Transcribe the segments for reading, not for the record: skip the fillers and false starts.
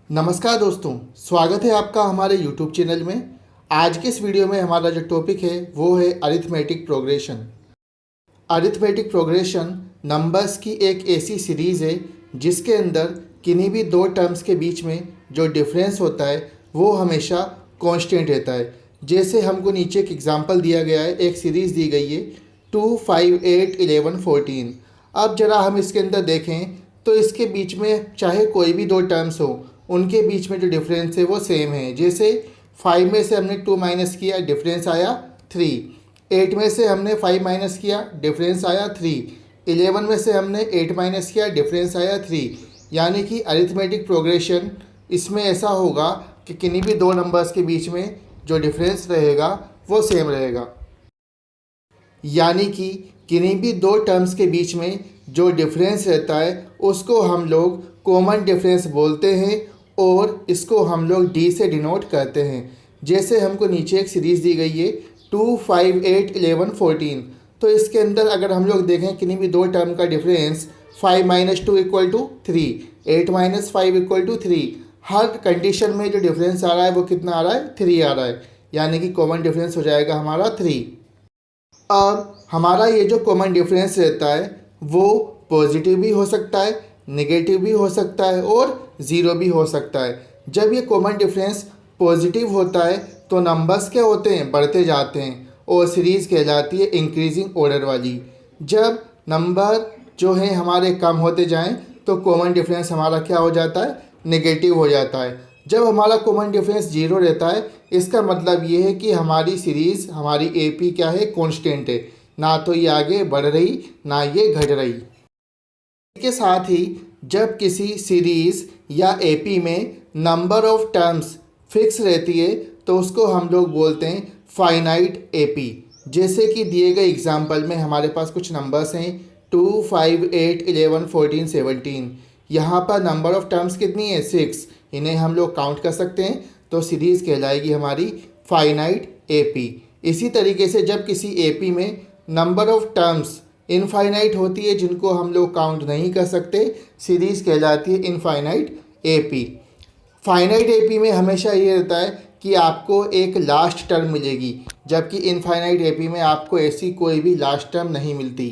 नमस्कार दोस्तों, स्वागत है आपका हमारे YouTube चैनल में। आज के इस वीडियो में हमारा जो टॉपिक है वो है arithmetic progression. Arithmetic progression numbers की एक ऐसी सीरीज़ है जिसके अंदर किन्हीं भी दो टर्म्स के बीच में जो डिफरेंस होता है वो हमेशा कांस्टेंट रहता है। जैसे हमको नीचे एक एग्जांपल दिया गया है, एक सीरीज़ दी गई है 2, 5, 8, 11, 14। अब ज़रा हम इसके अंदर देखें तो इसके बीच में चाहे कोई भी दो टर्म्स हो, उनके बीच में जो डिफरेंस है वो सेम है। जैसे 5 में से हमने 2 माइनस किया, डिफरेंस आया 3। 8 में से हमने 5 माइनस किया, डिफरेंस आया 3। 11 में से हमने 8 माइनस किया, डिफरेंस आया 3। यानी कि अरिथमेटिक प्रोग्रेशन इसमें ऐसा होगा कि किन्हीं भी दो नंबर्स के बीच में जो डिफरेंस रहेगा वो सेम रहेगा। यानी कि किन्हीं भी दो टर्म्स के बीच में जो डिफरेंस रहता है उसको हम लोग कॉमन डिफरेंस बोलते हैं और इसको हम लोग डी से डिनोट करते हैं। जैसे हमको नीचे एक सीरीज़ दी गई है 2, 5, 8, 11, 14। तो इसके अंदर अगर हम लोग देखें किन्हीं भी दो टर्म का difference 5 minus 2 equal to 3, 8 minus 5 equal to 3। हर कंडीशन में जो डिफरेंस आ रहा है वो कितना आ रहा है, 3 आ रहा है। यानी कि कॉमन डिफरेंस हो जाएगा हमारा 3। अब हमारा ये जो कॉमन डिफरेंस रहता है वो पॉजिटिव भी हो सकता है, नेगेटिव भी हो सकता है और ज़ीरो भी हो सकता है। जब ये कॉमन डिफरेंस पॉजिटिव होता है तो नंबर्स क्या होते हैं, बढ़ते जाते हैं और सीरीज़ कहलाती है इंक्रीजिंग ऑर्डर वाली। जब नंबर जो है हमारे कम होते जाएं तो कॉमन डिफरेंस हमारा क्या हो जाता है, नेगेटिव हो जाता है। जब हमारा कॉमन डिफरेंस जीरो रहता है इसका मतलब ये है कि हमारी सीरीज़, हमारी एपी क्या है, कांस्टेंट है। ना तो ये आगे बढ़ रही ना ये घट रही। के साथ ही जब किसी सीरीज़ या एपी में नंबर ऑफ टर्म्स फिक्स रहती है तो उसको हम लोग बोलते हैं फाइनाइट एपी। जैसे कि दिए गए एग्जाम्पल में हमारे पास कुछ नंबर्स हैं 2, 5, 8, 11, 14, 17। यहाँ पर नंबर ऑफ टर्म्स कितनी है, 6। इन्हें हम लोग काउंट कर सकते हैं तो सीरीज़ कहलाएगी हमारी फाइनाइट एपी। इसी तरीके से जब किसी एपी में नंबर ऑफ टर्म्स इनफाइनाइट होती है जिनको हम लोग काउंट नहीं कर सकते, सीरीज़ कहलाती है इनफाइनाइट एपी। फाइनाइट एपी में हमेशा ये रहता है कि आपको एक लास्ट टर्म मिलेगी, जबकि इनफाइनाइट एपी में आपको ऐसी कोई भी लास्ट टर्म नहीं मिलती।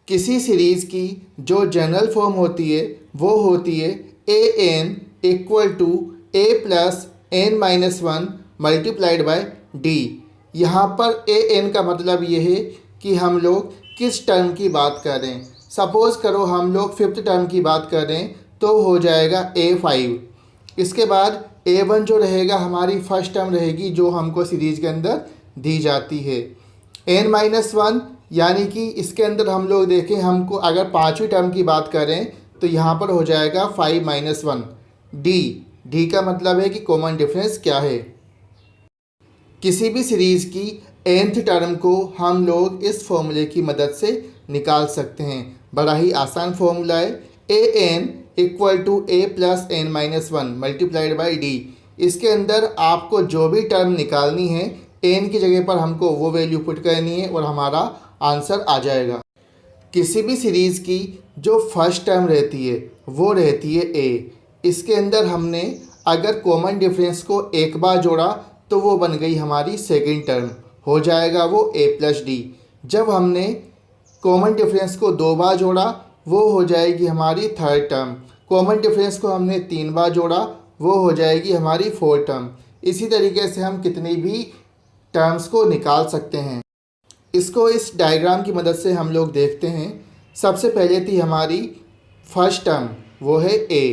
किसी सीरीज़ की जो जनरल फॉर्म होती है वो होती है A N equal to A plus N minus 1 multiplied by D. यहाँ पर ए एन का मतलब ये है कि हम लोग किस टर्म की बात कर रहे हैं। सपोज़ करो हम लोग 5th टर्म की बात कर रहे हैं तो हो जाएगा A5। इसके बाद A1 जो रहेगा हमारी फर्स्ट टर्म रहेगी जो हमको सीरीज़ के अंदर दी जाती है। n-1 यानी कि इसके अंदर हम लोग देखें, हमको अगर 5वीं टर्म की बात करें तो यहाँ पर हो जाएगा 5-1 डी का मतलब है कि कॉमन डिफरेंस क्या है। किसी भी सीरीज़ की nth टर्म को हम लोग इस फॉर्मूले की मदद से निकाल सकते हैं। बड़ा ही आसान फॉर्मूला है, A N equal to A plus N minus 1 multiplied by D. इसके अंदर आपको जो भी टर्म निकालनी है एन की जगह पर हमको वो वैल्यू पुट करनी है और हमारा आंसर आ जाएगा। किसी भी सीरीज़ की जो फर्स्ट टर्म रहती है वो रहती है ए। इसके अंदर हमने अगर कॉमन डिफरेंस को एक बार जोड़ा तो वो बन गई हमारी सेकंड टर्म, हो जाएगा वो a प्लस डी। जब हमने कॉमन डिफरेंस को 2 बार जोड़ा वो हो जाएगी हमारी थर्ड टर्म। कॉमन डिफरेंस को हमने 3 बार जोड़ा वो हो जाएगी हमारी फोर्थ टर्म। इसी तरीके से हम कितनी भी टर्म्स को निकाल सकते हैं। इसको इस डायग्राम की मदद से हम लोग देखते हैं। सबसे पहले थी हमारी फर्स्ट टर्म, वो है a।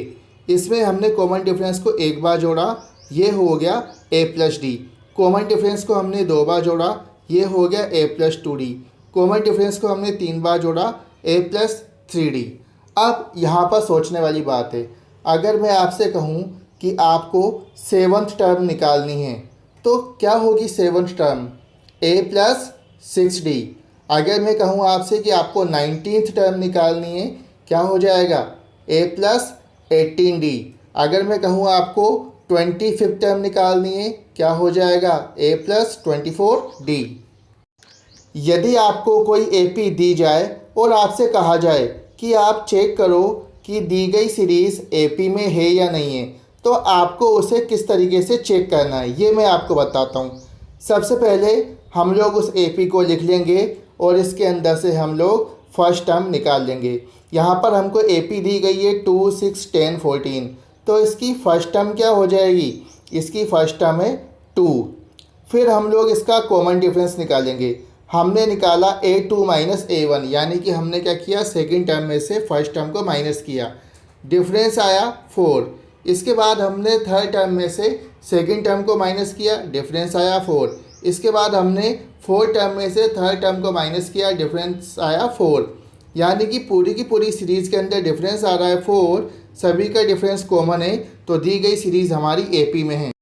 इसमें हमने कॉमन डिफरेंस को एक बार जोड़ा, ये हो गया a plus D. Common difference को हमने 2 बार जोड़ा, ये हो गया a plus 2d। Common difference को हमने 3 बार जोड़ा, a प्लस 3d। अब यहाँ पर सोचने वाली बात है, अगर मैं आपसे कहूँ कि आपको 7th टर्म निकालनी है तो क्या होगी 7th term, a plus 6d। अगर मैं कहूँ आपसे कि आपको 19th टर्म निकालनी है, क्या हो जाएगा, a प्लस 18d। अगर मैं कहूँ आपको 25th टर्म निकालनी है, क्या हो जाएगा, a प्लस 24d। यदि आपको कोई एपी दी जाए और आपसे कहा जाए कि आप चेक करो कि दी गई सीरीज़ एपी में है या नहीं है, तो आपको उसे किस तरीके से चेक करना है ये मैं आपको बताता हूँ। सबसे पहले हम लोग उस एपी को लिख लेंगे और इसके अंदर से हम लोग फर्स्ट टर्म निकाल लेंगे। यहाँ पर हमको एपी दी गई है 2, 6, 10, 14, तो इसकी फर्स्ट टर्म क्या हो जाएगी, इसकी फर्स्ट टर्म है 2। फिर हम लोग इसका कॉमन डिफरेंस निकालेंगे। हमने निकाला A2 माइनस A1, यानी कि हमने क्या किया, सेकंड टर्म में से फर्स्ट टर्म को माइनस किया, डिफरेंस आया 4। इसके बाद हमने थर्ड टर्म में से सेकंड टर्म को माइनस किया, डिफरेंस आया 4। इसके बाद हमने फोर्थ टर्म में से थर्ड टर्म को माइनस किया, डिफरेंस आया 4। यानी कि पूरी की पूरी सीरीज़ के अंदर डिफरेंस आ रहा है 4, सभी का डिफरेंस कॉमन है, तो दी गई सीरीज़ हमारी एपी में है।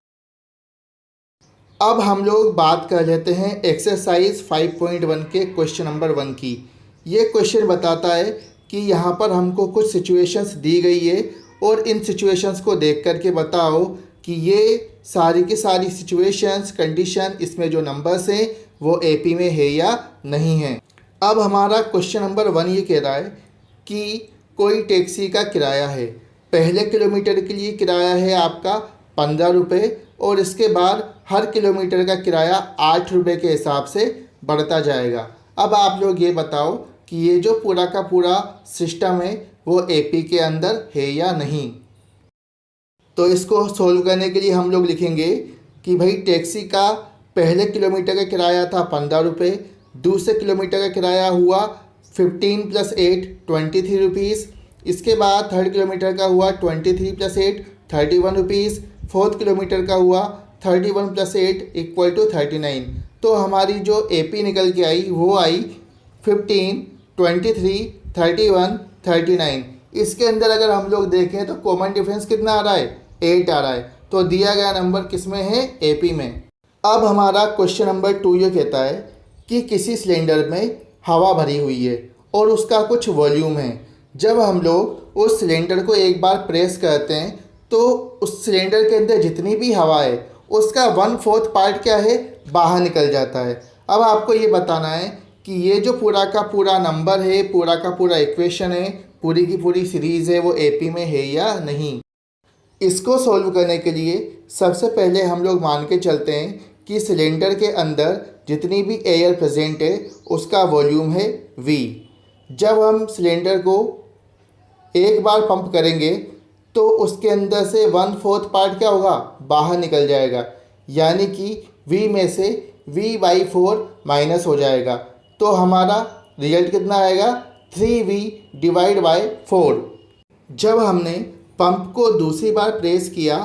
अब हम लोग बात कर लेते हैं एक्सरसाइज 5.1 के क्वेश्चन नंबर 1 की। ये क्वेश्चन बताता है कि यहाँ पर हमको कुछ सिचुएशंस दी गई है और इन सिचुएशंस को देख करके बताओ कि ये सारी की सारी सिचुएशंस, कंडीशन, इसमें जो नंबर्स हैं वो एपी में है या नहीं है। अब हमारा क्वेश्चन नंबर 1 ये कह रहा है कि कोई टैक्सी का किराया है, पहले किलोमीटर के लिए किराया है आपका 15 रुपये और इसके बाद हर किलोमीटर का किराया 8 रुपये के हिसाब से बढ़ता जाएगा। अब आप लोग ये बताओ कि ये जो पूरा का पूरा सिस्टम है वो एपी के अंदर है या नहीं। तो इसको सोल्व करने के लिए हम लोग लिखेंगे कि भाई टैक्सी का पहले किलोमीटर का किराया था 15 रुपये, दूसरे किलोमीटर का किराया हुआ 15 + 8 23 रुपीज़, इसके बाद थर्ड किलोमीटर का हुआ 23 + 8 31 रुपीज़, फोर्थ किलोमीटर का हुआ 31 + 8 = 39। तो हमारी जो एपी निकल के आई वो आई 15, 23, 31, 39। इसके अंदर अगर हम लोग देखें तो कॉमन डिफरेंस कितना आ रहा है, 8 आ रहा है, तो दिया गया नंबर किस में है, एपी में। अब हमारा क्वेश्चन नंबर 2 ये कहता है कि किसी सिलेंडर में हवा भरी हुई है और उसका कुछ वॉल्यूम है। जब हम लोग उस सिलेंडर को एक बार प्रेस करते हैं तो उस सिलेंडर के अंदर जितनी भी हवा है उसका 1/4 पार्ट क्या है, बाहर निकल जाता है। अब आपको ये बताना है कि ये जो पूरा का पूरा नंबर है, पूरा का पूरा इक्वेशन है, पूरी की पूरी सीरीज़ है, वो एपी में है या नहीं। इसको सॉल्व करने के लिए सबसे पहले हम लोग मान के चलते हैं कि सिलेंडर के अंदर जितनी भी एयर प्रेजेंट है उसका वॉल्यूम है V। जब हम सिलेंडर को एक बार पंप करेंगे तो उसके अंदर से 1/4 पार्ट क्या होगा, बाहर निकल जाएगा, यानी कि V में से V/4 माइनस हो जाएगा। तो हमारा रिजल्ट कितना आएगा, 3V/4। जब हमने पंप को दूसरी बार प्रेस किया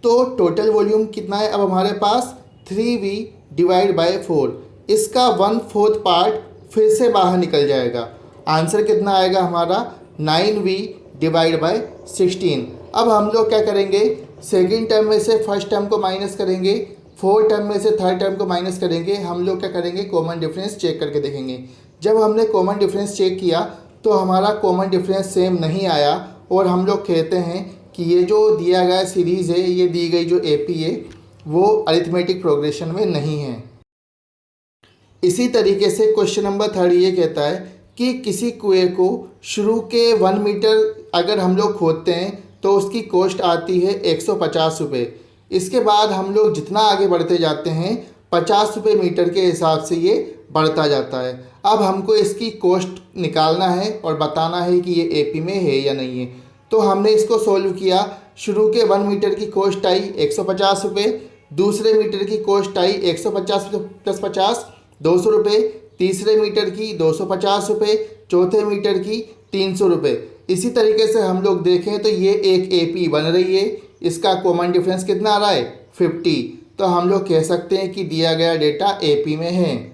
तो टोटल वॉल्यूम कितना है अब हमारे पास, 3V/4। इसका 1/4 पार्ट फिर से बाहर निकल जाएगा। आंसर कितना आएगा हमारा, 9V/16। अब हम लोग क्या करेंगे, सेकंड टर्म में से फर्स्ट टर्म को माइनस करेंगे, फोर्थ टर्म में से थर्ड टर्म को माइनस करेंगे। हम लोग क्या करेंगे, कॉमन डिफरेंस चेक करके देखेंगे। जब हमने कॉमन डिफरेंस चेक किया तो हमारा कॉमन डिफरेंस सेम नहीं आया और हम लोग कहते हैं कि ये जो दिया गया सीरीज़ है, ये दी गई जो एपी है वो अरिथमेटिक प्रोग्रेशन में नहीं है। इसी तरीके से क्वेश्चन नंबर 3 ये कहता है कि किसी कुएं को शुरू के 1 मीटर अगर हम लोग खोदते हैं तो उसकी कॉस्ट आती है 150 रुपये। इसके बाद हम लोग जितना आगे बढ़ते जाते हैं 50 रुपये मीटर के हिसाब से ये बढ़ता जाता है। अब हमको इसकी कॉस्ट निकालना है और बताना है कि ये एपी में है या नहीं है। तो हमने इसको सॉल्व किया। शुरू के 1 मीटर की कॉस्ट आई 150 रुपये, दूसरे मीटर की कॉस्ट आई 150 + 50 200 रुपये, तीसरे मीटर की 250 रुपये, चौथे मीटर की 300 रुपये। इसी तरीके से हम लोग देखें तो ये एक एपी बन रही है। इसका कॉमन डिफरेंस कितना आ रहा है, 50। तो हम लोग कह सकते हैं कि दिया गया डेटा एपी में है।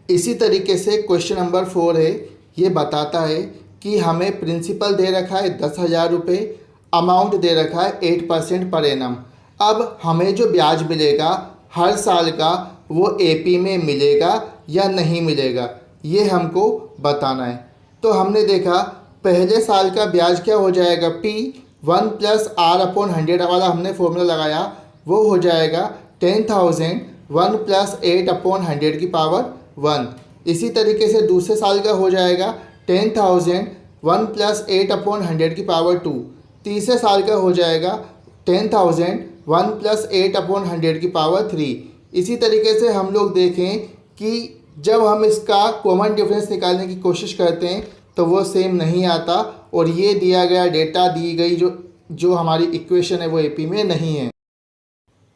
इसी तरीके से क्वेश्चन नंबर 4 है, ये बताता है कि हमें प्रिंसिपल दे रखा है 10,000 रुपये, अमाउंट दे रखा है 8% पर एनम। अब हमें जो ब्याज मिलेगा हर साल का वो एपी में मिलेगा या नहीं मिलेगा, ये हमको बताना है। तो हमने देखा पहले साल का ब्याज क्या हो जाएगा, P1 + R/100 वाला हमने फॉर्मूला लगाया, वो हो जाएगा 10,000 1 + 8/100⁻1। इसी तरीके से दूसरे साल का हो जाएगा 10,000 1 + 8/100⁻2। तीसरे साल का हो जाएगा 10,000 1 प्लस 8/100⁻3। इसी तरीके से हम लोग देखें कि जब हम इसका कॉमन डिफरेंस निकालने की कोशिश करते हैं तो वो सेम नहीं आता, और ये दिया गया डेटा, दी गई जो हमारी इक्वेशन है वो एपी में नहीं है।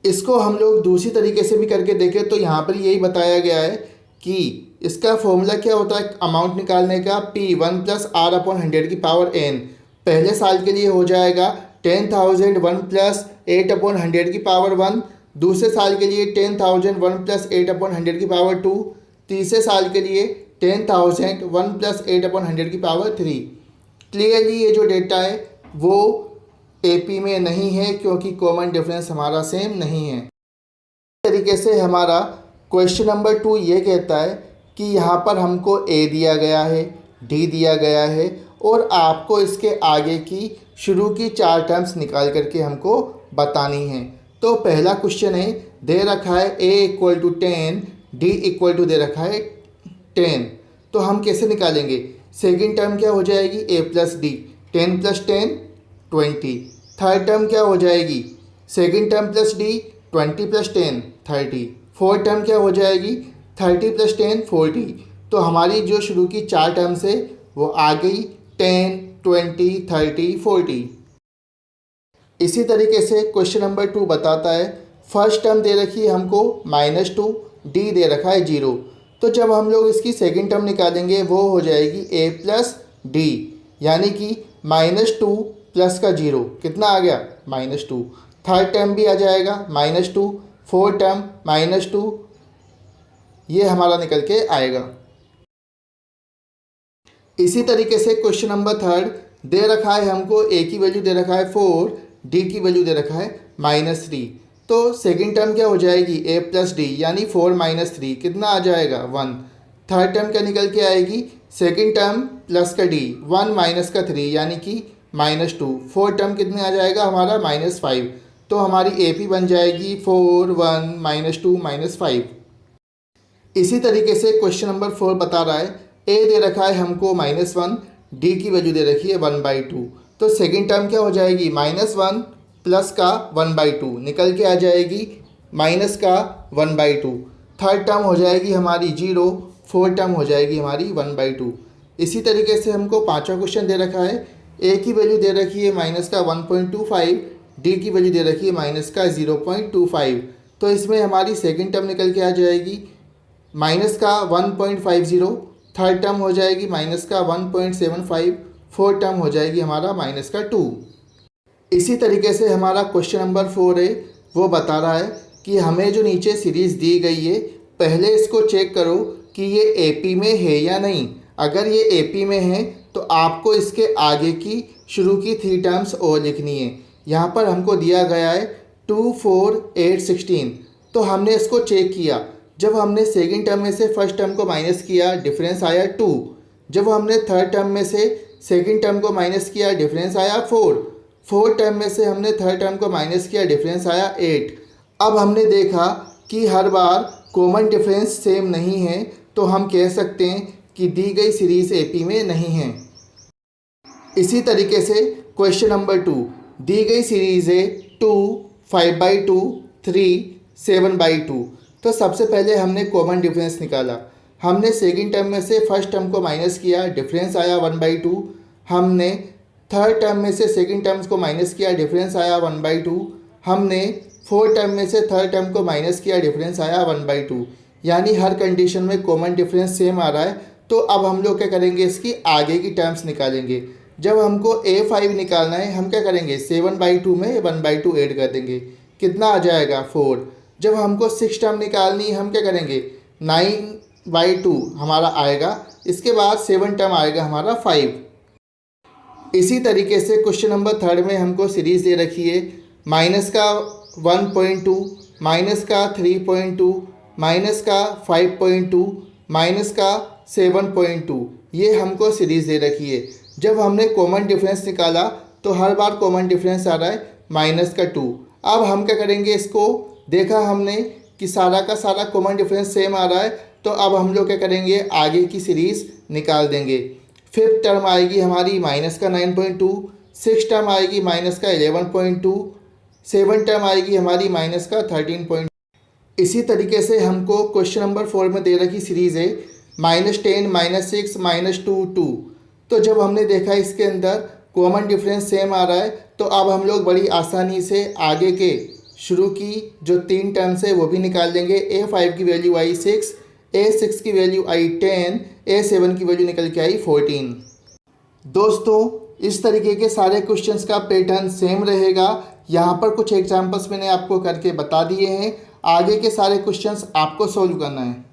इसको हम लोग दूसरी तरीके से भी करके देखें तो यहाँ पर यही बताया गया है कि इसका फॉर्मूला क्या होता है अमाउंट निकालने का, P 1 प्लस R/100⁻n। पहले साल के लिए हो जाएगा 10,000 1 प्लस 8/100⁻1, दूसरे साल के लिए 10,000 1 प्लस 8/100⁻2, तीसरे साल के लिए 10,000 1 प्लस 8/100⁻3। क्लियरली ये जो डेटा है वो एपी में नहीं है क्योंकि कॉमन डिफरेंस हमारा सेम नहीं है। इस तरीके से हमारा क्वेश्चन नंबर 2 ये कहता है कि यहाँ पर हमको ए दिया गया है, डी दिया गया है, और आपको इसके आगे की शुरू की 4 टर्म्स निकाल करके हमको बतानी है। तो पहला क्वेश्चन है, दे रखा है a = 10, d = दे रखा है 10। तो हम कैसे निकालेंगे? सेकंड टर्म क्या हो जाएगी? a + d, 10 + 10 20। थर्ड टर्म क्या हो जाएगी? Second term plus d, 20 + 10 30। Fourth term क्या हो जाएगी? 30 + 10 40। तो हमारी जो शुरू की 4 टर्म्स है वो आ गई 10 20 30 40। इसी तरीके से क्वेश्चन नंबर 2 बताता है, फर्स्ट टर्म दे रखी है हमको -2, d दे रखा है 0। तो जब हम लोग इसकी सेकंड टर्म निकालेंगे वो हो जाएगी a + d, यानी कि -2 प्लस का 0 कितना आ गया? -2। थर्ड टर्म भी आ जाएगा -2, फोर्थ टर्म -2, ये हमारा निकल के आएगा। इसी तरीके से क्वेश्चन नंबर 3 दे रखा है हमको, a की वैल्यू दे रखा है 4, d की वैल्यू दे रखा है -3। तो सेकंड टर्म क्या हो जाएगी? a + d, यानी 4 - 3 कितना आ जाएगा? 1। थर्ड टर्म क्या निकल के आएगी? सेकंड टर्म प्लस का d, 1 - का 3 यानी कि -2। फोर्थ टर्म कितने आ जाएगा हमारा? -5। तो हमारी AP बन जाएगी 4 1 -2 -5। इसी तरीके से क्वेश्चन नंबर 4 बता रहा है, a दे रखा है हमको -1, d की वैल्यू दे रखी है 1/2। तो सेकंड टर्म क्या हो जाएगी? -1 प्लस का 1/2 निकल के आ जाएगी माइनस का 1/2। थर्ड टर्म हो जाएगी हमारी 0, फोर्थ टर्म हो जाएगी हमारी 1/2। इसी तरीके से हमको पांचवा क्वेश्चन दे रखा है, a की वैल्यू दे रखी है -1.25, d की वैल्यू दे रखी है -0.25। तो इसमें हमारी सेकंड टर्म निकल के आ जाएगी -1.50, थर्ड टर्म हो जाएगी -1.75, फोर्थ टर्म हो जाएगी हमारा -2। इसी तरीके से हमारा क्वेश्चन नंबर 4 है, वो बता रहा है कि हमें जो नीचे सीरीज़ दी गई है पहले इसको चेक करो कि ये एपी में है या नहीं। अगर ये एपी में है तो आपको इसके आगे की शुरू की 3 टर्म्स और लिखनी है। यहाँ पर हमको दिया गया है 2 4 8 16। तो हमने इसको चेक किया, जब हमने सेकंड टर्म में से फर्स्ट टर्म को माइनस किया डिफरेंस आया 2। जब हमने थर्ड टर्म में से सेकंड टर्म को माइनस किया डिफरेंस आया 4। फोर्थ टर्म में से हमने थर्ड टर्म को माइनस किया डिफरेंस आया 8। अब हमने देखा कि हर बार कॉमन डिफरेंस सेम नहीं है, तो हम कह सकते हैं कि दी गई सीरीज़ एपी में नहीं है। इसी तरीके से क्वेश्चन नंबर 2 दी गई सीरीज़ है 2 5/2 3 7/2। तो सबसे पहले हमने कॉमन डिफरेंस निकाला। हमने सेकंड टर्म में से फर्स्ट टर्म को माइनस किया, डिफरेंस आया 1/2। हमने थर्ड टर्म में से सेकंड टर्म्स को माइनस किया, डिफरेंस आया 1/2। हमने फोर्थ टर्म में से थर्ड टर्म को माइनस किया, डिफरेंस आया 1/2। यानी हर कंडीशन में कॉमन डिफरेंस सेम आ रहा है। तो अब हम लोग क्या करेंगे, इसकी आगे की टर्म्स निकालेंगे। जब हमको a5 निकालना है, हम क्या करेंगे 7/2 में 1/2 ऐड कर देंगे, कितना आ जाएगा 4। जब हमको 6 टर्म निकालनी है, हम क्या करेंगे 9/2 हमारा आएगा, इसके बाद 7 टर्म आएगा हमारा 5। इसी तरीके से क्वेश्चन नंबर 3 में हमको सीरीज़ दे रखी है माइनस का 1.2, माइनस का 3.2, माइनस का 5.2, माइनस का 7.2, ये हमको सीरीज़ दे रखी है। जब हमने कॉमन डिफरेंस निकाला तो हर बार कॉमन डिफरेंस आ रहा है -2। अब हम क्या करेंगे, इसको देखा हमने कि सारा का सारा कॉमन डिफरेंस सेम आ रहा है, तो अब हम लोग क्या करेंगे, आगे की सीरीज़ निकाल देंगे। फिफ्थ टर्म आएगी हमारी -9.2, सिक्स टर्म आएगी -11.2, 7 टर्म आएगी हमारी माइनस का 13 इसी तरीके से हमको क्वेश्चन नंबर 4 में दे रखी सीरीज़ है -10 -6 -2 2। तो जब हमने देखा इसके अंदर कॉमन डिफरेंस सेम आ रहा है तो अब हम लोग बड़ी आसानी से आगे के शुरू की जो 3 टर्म्स है वो भी निकाल देंगे। A5 की वैल्यू आई 6, A6 की वैल्यू आई 10, A7 की वैल्यू निकल के आई 14। दोस्तों इस तरीके के सारे क्वेश्चंस का पैटर्न सेम रहेगा। यहाँ पर कुछ एग्जांपल्स मैंने आपको करके बता दिए हैं, आगे के सारे क्वेश्चंस आपको सॉल्व करना है।